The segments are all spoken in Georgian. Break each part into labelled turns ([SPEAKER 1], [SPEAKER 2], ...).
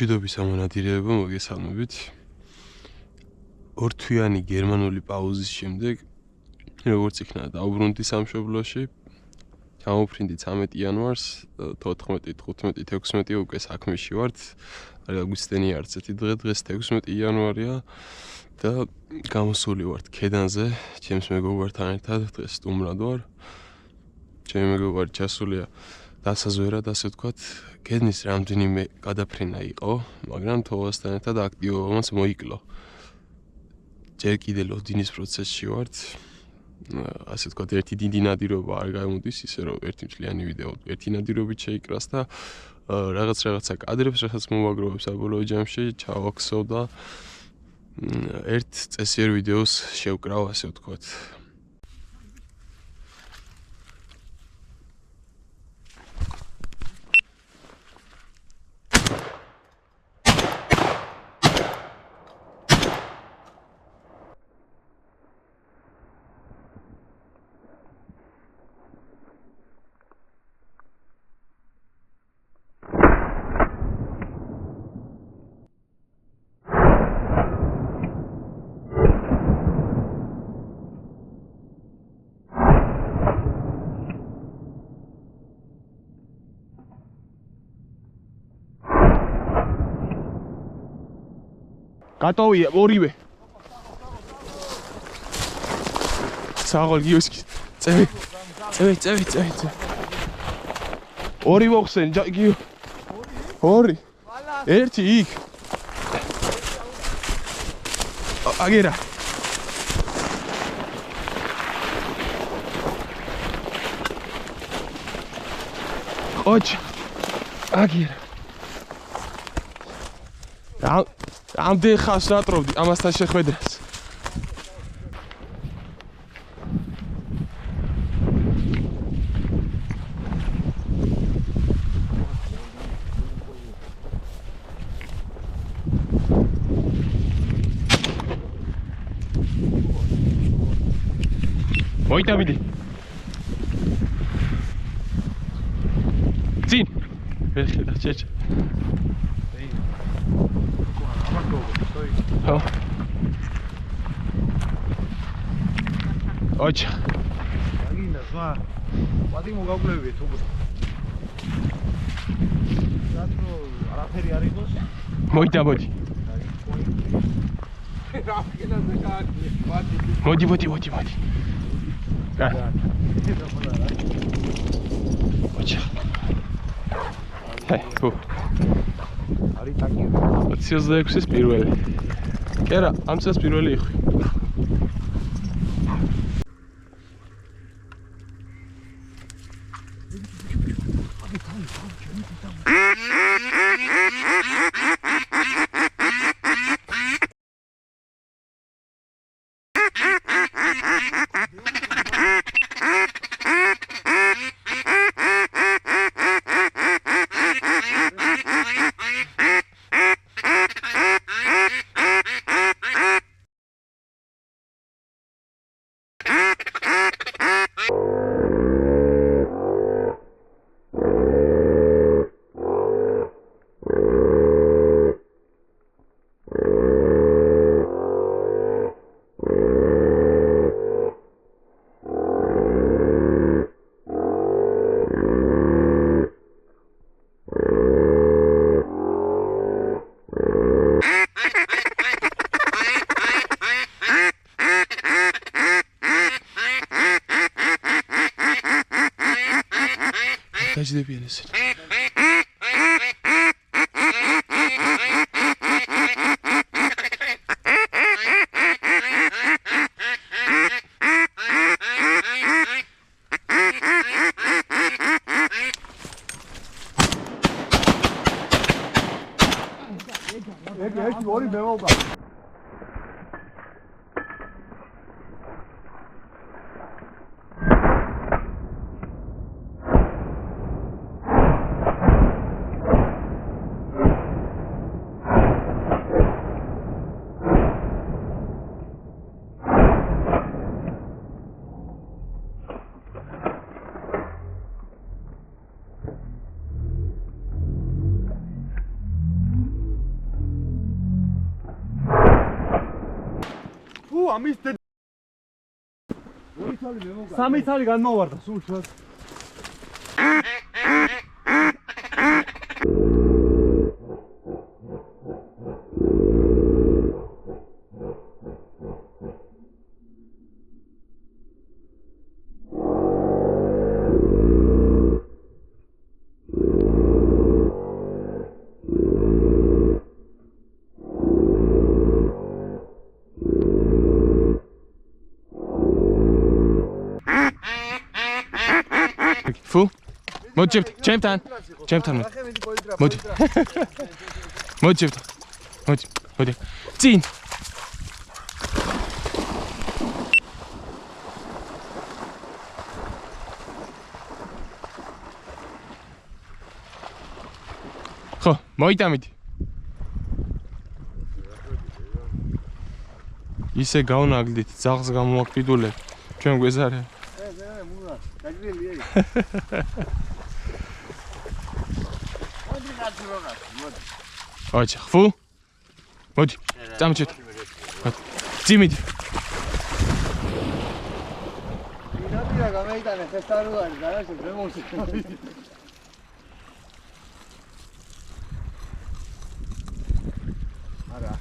[SPEAKER 1] მშვიდობის ამონადირეება მოგესალმებით. ორთვიანი გერმანული პაუზის შემდეგ, როგორც იქნა დაუბრუნდი სამშობლოში, ჩამოვფრინდი 13 იანვარს, 14, 15, 16 უკვე საქმეში ვართ. აგვისტენი არც ერთი დღეს 16 იანვარია და გამოსული ვართ ქედანზე, ჩემს მეგობართან ერთად დღეს სტუმრად ვარ. ჩემი მეგობარი ჩასულია დასაზვერად, ასე ვთქვათ, ქედნის რამდენიმე გადაფრენა იყო, მაგრამ თოვასთან ერთად აქტივობამაც მოიკლო. ჯერ კიდევ ლოდინის პროცესში ვართ. ასე ვთქვათ, ერთი დიდი ნადირობა არ გამოდის, ისე რომ ერთი მთლიანი ვიდეო ერთი ნადირობით შეიკრას და რაღაცა კადრებს, რაღაც მოვაგროვებს საბოლოო ჯამში, ჩავაქსოვ და ერთ წესიერ ვიდეოს შევკრავ, ასე ვთქვათ.
[SPEAKER 2] Готовы, ორივე. საღოლ გიოსკი. წევი. ორი მოხსენ, გიო. ორი. ერთი იქ. აგერა. ოჩ. აგერა. ამდენ ხანს ნატრობდი ამასთან შეხვედრას. მოიტავიდი. წინ. ვერხედა ჩეჩ. ოჩ.
[SPEAKER 3] აგინდა ზვა. ვადი მოგაკლევიეთ უბრალოდ. რატო არაფერი არ იყოს?
[SPEAKER 2] მოიტავოდი.
[SPEAKER 3] რაფკენაზე გააკეთე.
[SPEAKER 2] მოდი. ოჩ. ჰე,
[SPEAKER 3] არის ტაკი.
[SPEAKER 2] 26-ის პირველი. კერა, ამ წელს პირველი იხვი. დაждებიან ესენი.
[SPEAKER 3] ერთი ორი მევობა. ამის სამი თალი განმოვარდა სულ ჩვენ.
[SPEAKER 2] Фу. Მოდი, ჩემთან. მოდი. მოდი. მოდი. წინ. ხო, მოიტამით. ისე გავნაგდით, ძაღლს გამოვაკიდულებ. ჩვენ გვეზარე. Ой, фу. Მოდი. წამჩეთ. ძიმით.
[SPEAKER 3] დინადია გამეიტანე ხესტარუარი და რა შემოუსი. არა.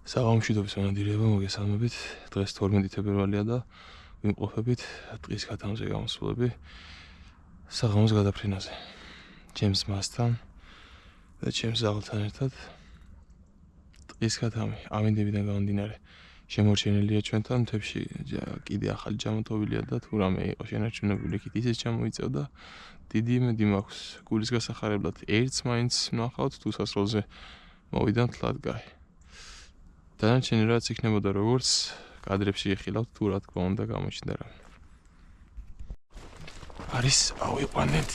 [SPEAKER 1] საღამომშვიდობის მონადირეება მოგესალმებით. დღეს 12 თებერვალია და ვიმყოფებით დღის გათამზე გამოსვლები საღამოს გადაფრინაზე. ჩემს მასთან და ჩემს ზაღლთან ერთად დღის გათამი ამინდებიდან გამომდინარე შემორჩენილია ჩვენთან მთებში კიდე ახალი ჯამოთობილია და თუ რამე იყო შენარჩუნებული იქით ისიც ჩამოიწევდა. დიდი იმედი მაქვს გულის გასახარებლად ერთს მაინც ვნახავთ თუ სასროლზე მოვიდა მთლად გაი. დანარჩენი რაც იქნებოდა როგორც კადრებში ეხილავთ თუ რა თქმა უნდა გამოჩნდა რა. არის ავიყვანეთ.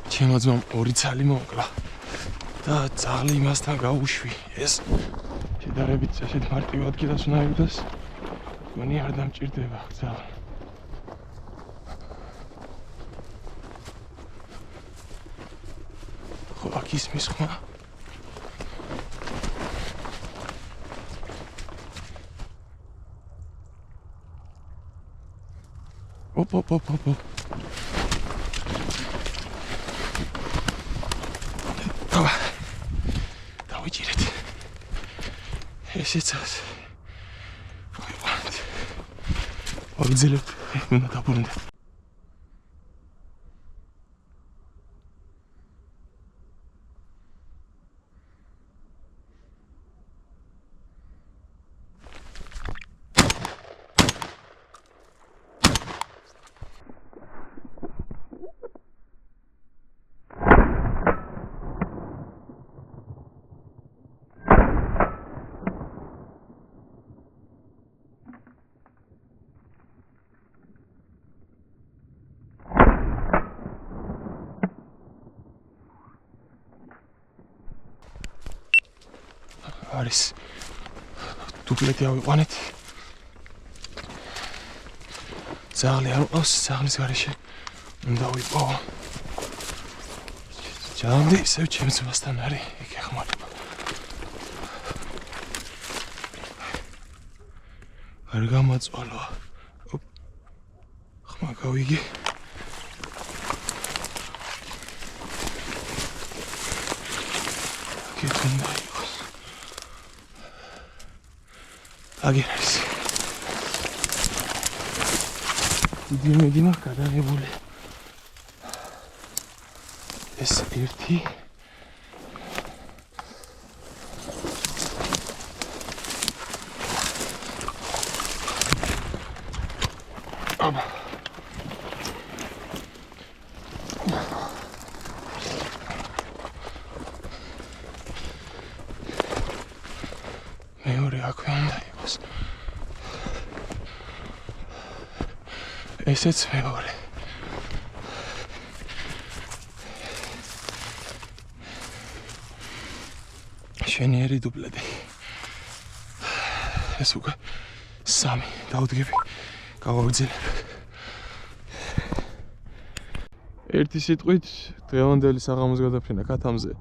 [SPEAKER 1] ჩემო ძმამ ორი ცალი მოკლა და ძაღლი იმასთან გაუშვი. ეს შედარებით ასეთ მარტივ ადგილას უნდა ივდეს. მგონი არ დამჭირდება ძაღლი. ხო აქ ისმის ხმა. Op. დავიჭირეთ. ესეც ას. ვიყავთ. ვაგრძელებთ. უნდა დაბრუნდეთ. არის დუპლეტი ავიყვანეთ. ძაღლი არ ყავს, ძაღლის გარეშე უნდა ვიყო. ძაღლი ისევ ჩემს მასთან არის, იქ ეხმარება. არ გამაწვალო. ხმა გავიგე. გეთუნდა იყოს. აგერას. დიდი მედი მაქვს გადაღებული. ეს ერთი. აბა. მეორე აქვე უნდა იყოს. ესეც მეორე. შენიერი დუპლეტი. ეს უკვე 3 დავდგები. გავაგრძელებ. ერთი სიტყვით დღევანდელი საღამოს გადაფრენა ქათამზე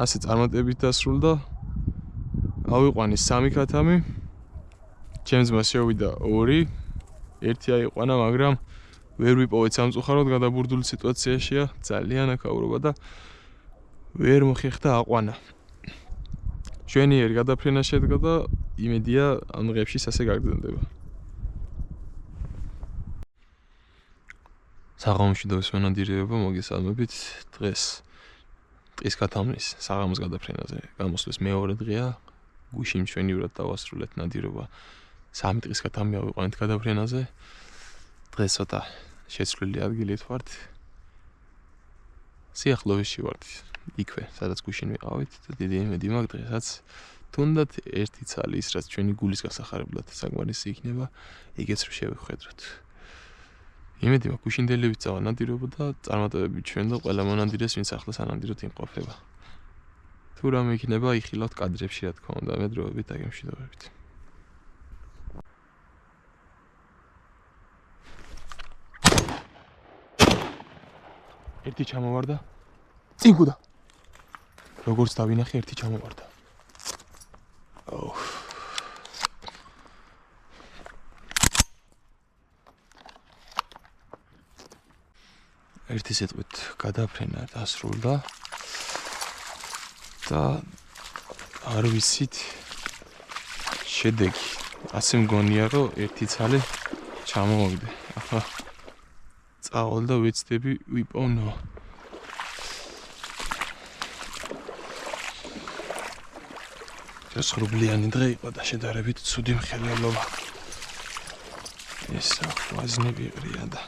[SPEAKER 1] ასე წარმატებით დასრულდა. ავიყვანე 3 ქათამი. ჩემს მას შევიდა 2. ერთი აიყვანა, მაგრამ ვერ ვიპოვეთ სამწუხაროდ, გადაბურდული სიტუაციაშია, ძალიან აკავრობა და ვერ მოხერხდა აყვანა. შვენიერი გადაფრენა შედგა და იმედია ამ დღეებში ასე გაგრძელდება. საღამოში დავესვენადირება მოგესალმებით. დღეს ქათამის საღამოს გადაფრენაზე გამოსვლის მეორე დღეა. გუშინ ჩვენიურად დავასრულეთ ნადირობა. 3 დღის ქათამი ავიყვანეთ გადაფრენაზე. დღეს ცოტა შეცვლილი ადგილით ვართ. სიახლოვეში ვართ. იქვე, სადაც გუშინ ვიყავით და დიდი იმედი მაქვს დღესაც თუნდაც ერთი ცალი ის, რაც ჩვენი გულის გასახარებლად საკმარისი იქნება, იგეც რომ შევხვედროთ. იმედი მაქვს გუშინდელებით წავა ნადირობა და წარმატებებით ჩვენ და ყველა მონადირეს, ვინც ახლა სანადიროდ იმყოფება. თუ რამე იქნება, იხილავთ კადრებში, რა თქმა უნდა, მედროებით და გემშვიდობებით. ერთი ჩამოვარდა. წინ გუდა. როგორც დავინახე, ერთი ჩამოვარდა. ერთი სიტყვით გადაფრენა დასრულდა და არ ვიცით შედეგი. ასე მგონია, რომ ერთი ცალი ჩამოვაგდე. ახლა წავალ და ვეცდები ვიპოვნო. სრულიანი დღე იყო და შედარებით ცუდი მხელველობა. ეს ვაზნები ყრია და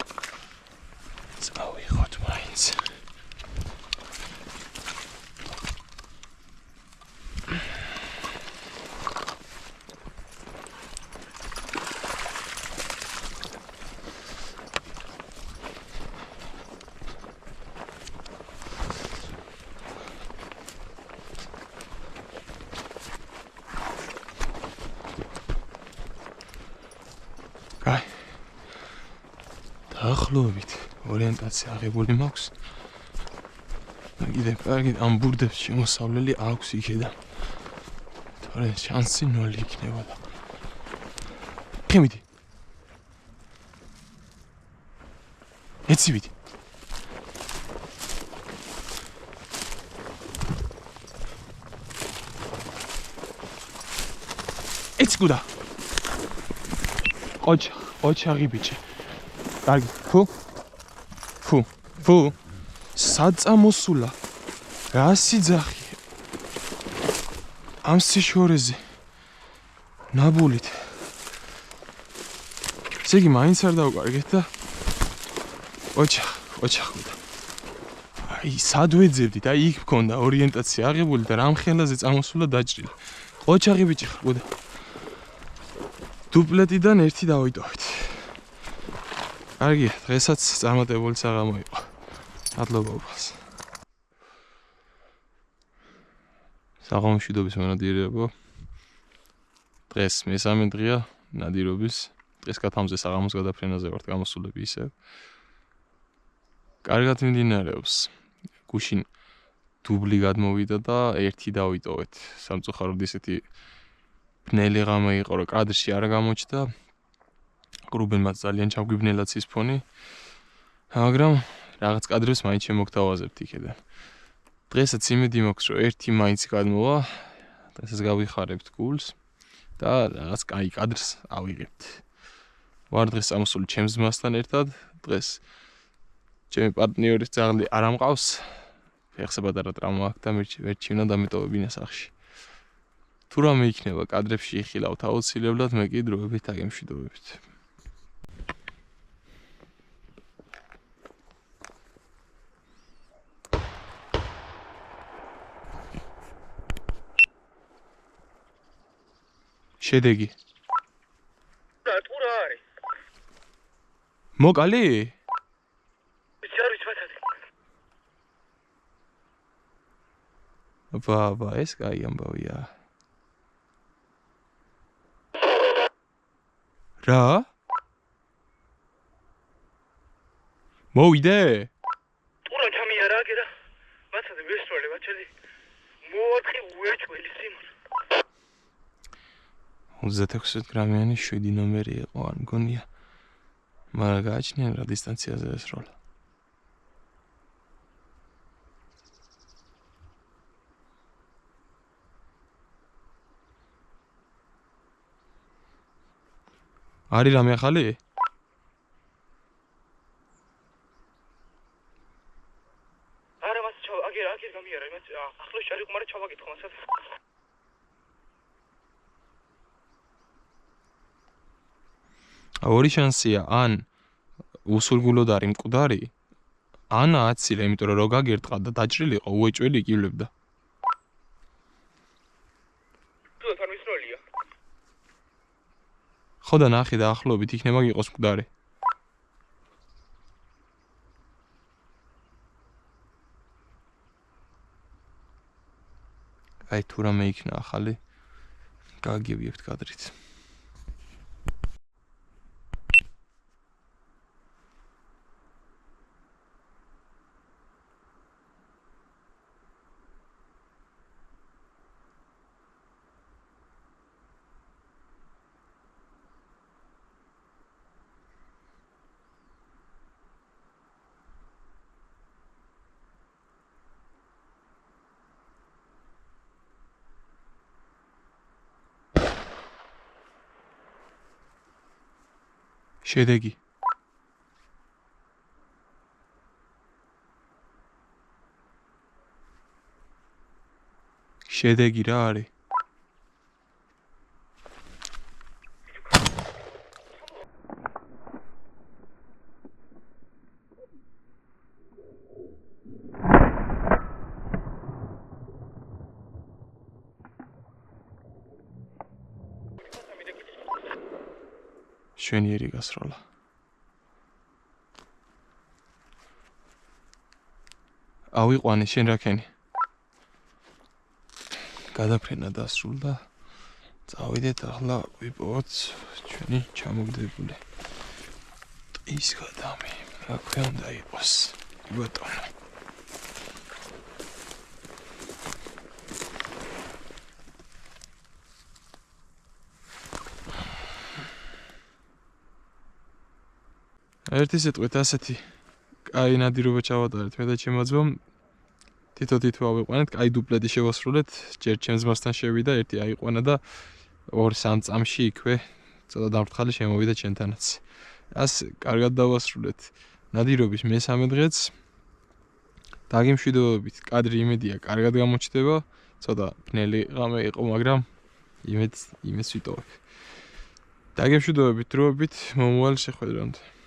[SPEAKER 1] წავიღოთ მაინც. დაახლოებით ორიენტაცია აღებული მაქვს. კიდევ კარგი ამ ბურდებს შემოსავლელი აქვს იქედან. თორე შანსი 0 იქნებოდა. ხემიდი. ეცივიდი. ეცგუდა. ოჩაღი ბიჭი. კარგი, ფუ, სად წამოსულა? რა სიძახია? ამ სიშორეზე. ნაბულით. ესე იგი, მაინც არ დავკარგეთ და ოჩახუდა. აი, სად ვეძებდით? აი, იქ მქონდა ორიენტაცია აღებული და რამ ხელაზე წამოსულა დაჭრილი. ოჩაღი ბიჭი ხარ. დუპლეტიდან ერთი დავიტოვეთ. კარგია, დღესაც წარმატებული საღამო იყო. მადლობას. საღამომშვიდობის მონადირეებო. დღეს მესამე დღეა ნადირობის. დღეს ქათამზე საღამოს გადაფრენაზე ვართ გამოსულები ისევ. კარგად მიმდინარეობს. გუშინ დუბლი გადმოვიდა და ერთი დავიტოვეთ. სამწუხაროდ ისეთი ბნელი ღამე იყო, რომ კადრში არ გამოჩნდა. გრუბენმაც ძალიან ჩაგვიბნელა ცის ფონი. მაგრამ რაღაც კადრებს მაინც შემოგთავაზებთ იქედან. დღესაც იმედი მაქვს, რომ ერთი მაინც გადმოვა. დღესაც გავიხარებთ გულს და რაღაც კაი კადრს ავიღებთ. ვარ დღეს წამოსული ჩემს ძმასთან ერთად. დღეს ჩემი პარტნიორის ძაღლი არ ამყავს. ფეხზე პატარა ტრავმა აქვს და მერჩივნა დამეტოვებინა სახში. თუ რამე იქნება კადრებში იხილავთ აუცილებლად, მე კი დროებით აგემშვიდობებით. შედეგი.
[SPEAKER 3] თუ რა არის?
[SPEAKER 1] მოკალი? ბაბა, ეს კაი ამბავია. რა? მოვიდე?
[SPEAKER 4] გასადე ვესწავლე ბაჭელი. მოათხი უეჭველი სიმონ.
[SPEAKER 1] 36 გრამიანი 7 ნომერი იყო არ მგონია. მაგრამ გააჩნია რა დისტანციაზე ესროლა. არის რამე ახალი?
[SPEAKER 4] არა მას აგერ გამიარა იმას ახლა შარი ყმარა ჩავაკითხო მასაც.
[SPEAKER 1] ორი შანსია, ან უსურგულოდ არის მკვდარი, ან აცილე, იმიტომ რომ რო გაგერტყა და დაჭრილიყო, უეჭველი იკივლებდა.
[SPEAKER 4] თუ თან მისროლია.
[SPEAKER 1] ხო და ნახე დაახლოებით იქნება იყოს მკვდარი. აი თუ რამე იქნა ახალი, გაგიგებთ კადრით. შედეგი შედეგი რა არის? შვენიერი გასროლა. ავიყვანე შენ რაკენი. გადაფრენა დასრულდა. წავიდეთ ახლა ვიპოვოთ ჩვენი ჩამოგდებული. ტყის გადამი. აქვე უნდა იყოს. ბატონო. ერთი სიტყვით ასეთი კაი ნადირობა ჩავატარეთ მე და ჩემო ძმამ თითო ავიყვანეთ, კაი დუპლეტი შევასრულეთ, ჯერ ჩემს ძმასთან შევიდა, ერთი აიყვანა და 2-3 წამში იქვე ცოტა დამრთხალი შემოვიდა ჩემთანაც. ას კარგად დავასრულეთ ნადირობის მესამე დღეც. დაგემშვიდობებით, კადრი იმედია კარგად გამოჩნდება, ცოტა ბნელი ღამე იყო, მაგრამ იმედს ვიტოვებ. დაგემშვიდობებით დროებით, მომავალ შეხვედრამდე.